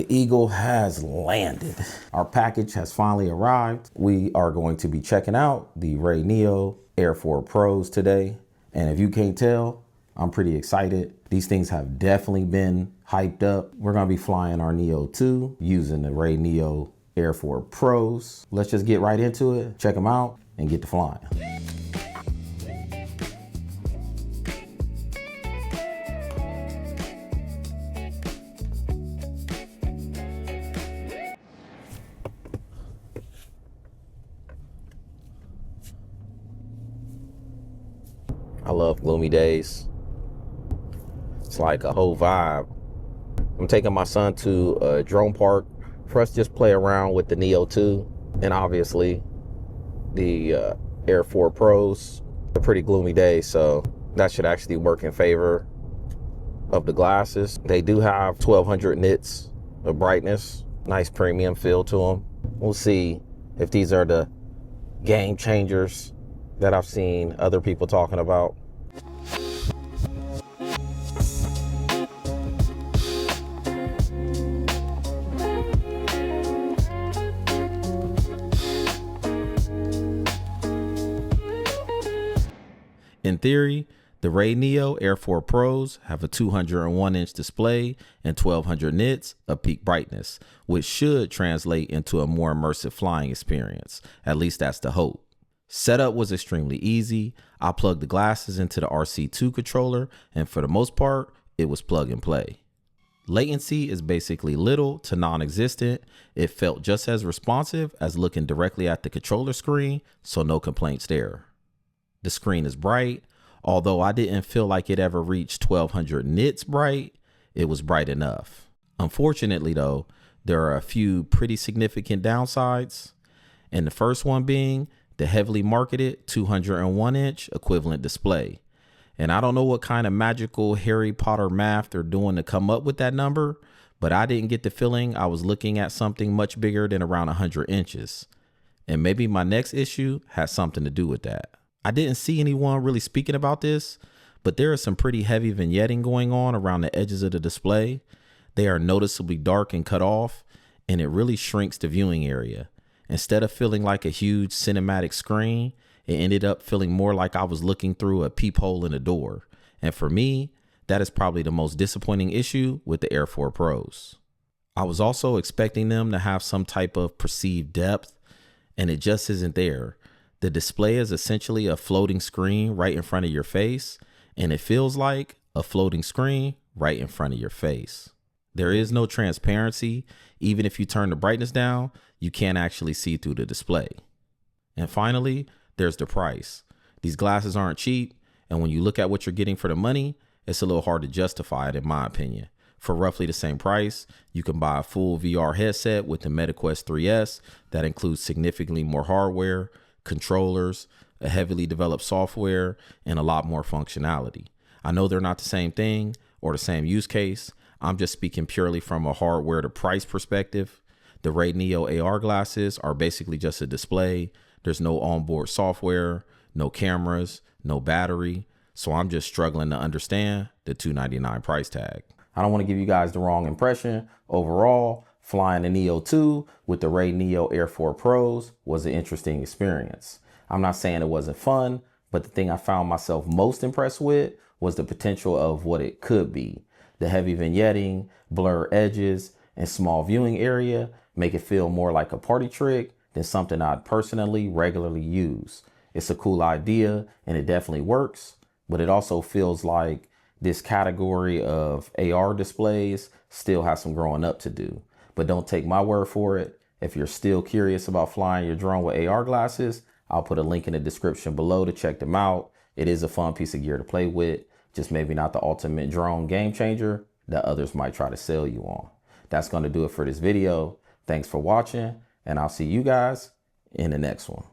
The Eagle has landed. Our package has finally arrived. We are going to be checking out the RayNeo Air 4 Pros today. And if you can't tell, I'm pretty excited. These things have definitely been hyped up. We're gonna be flying our Neo 2 using the RayNeo Air 4 Pros. Let's just get right into it, check them out, and get to flying. I love gloomy days. It's like a whole vibe. I'm taking my son to a drone park for us to just play around with the Neo 2 and obviously the Air 4 Pros. A pretty gloomy day, so that should actually work in favor of the glasses. They do have 1200 nits of brightness, nice premium feel to them. We'll see if these are the game changers that I've seen other people talking about. In theory, the RayNeo Air 4 Pros have a 201-inch display and 1200 nits of peak brightness, which should translate into a more immersive flying experience. At least that's the hope. Setup was extremely easy. I plugged the glasses into the RC2 controller, and for the most part, it was plug and play. Latency is basically little to non-existent. It felt just as responsive as looking directly at the controller screen, so no complaints there. The screen is bright. Although I didn't feel like it ever reached 1200 nits bright, it was bright enough. Unfortunately though, there are a few pretty significant downsides, and the first one being the heavily marketed 201-inch equivalent display. And I don't know what kind of magical Harry Potter math they're doing to come up with that number, but I didn't get the feeling I was looking at something much bigger than around 100 inches. And maybe my next issue has something to do with that. I didn't see anyone really speaking about this, but there is some pretty heavy vignetting going on around the edges of the display. They are noticeably dark and cut off, and it really shrinks the viewing area. Instead of feeling like a huge cinematic screen, it ended up feeling more like I was looking through a peephole in a door. And for me, that is probably the most disappointing issue with the Air 4 Pros. I was also expecting them to have some type of perceived depth, and it just isn't there. The display is essentially a floating screen right in front of your face, and it feels like a floating screen right in front of your face. There is no transparency. Even if you turn the brightness down, you can't actually see through the display. And finally, there's the price. These glasses aren't cheap, and when you look at what you're getting for the money, it's a little hard to justify it in my opinion. For roughly the same price, you can buy a full VR headset with the MetaQuest 3S that includes significantly more hardware, controllers, a heavily developed software, and a lot more functionality. I know they're not the same thing or the same use case. I'm just speaking purely from a hardware to price perspective. The RayNeo AR glasses are basically just a display. There's no onboard software, no cameras, no battery. So I'm just struggling to understand the $299 price tag. I don't want to give you guys the wrong impression. Overall, flying the Neo 2 with the RayNeo Air 4 Pros was an interesting experience. I'm not saying it wasn't fun, but the thing I found myself most impressed with was the potential of what it could be. The heavy vignetting, blur edges, and small viewing area make it feel more like a party trick than something I'd personally regularly use. It's a cool idea and it definitely works, but it also feels like this category of AR displays still has some growing up to do. But don't take my word for it. If you're still curious about flying your drone with AR glasses, I'll put a link in the description below to check them out. It is a fun piece of gear to play with, just maybe not the ultimate drone game changer that others might try to sell you on. That's going to do it for this video. Thanks for watching, and I'll see you guys in the next one.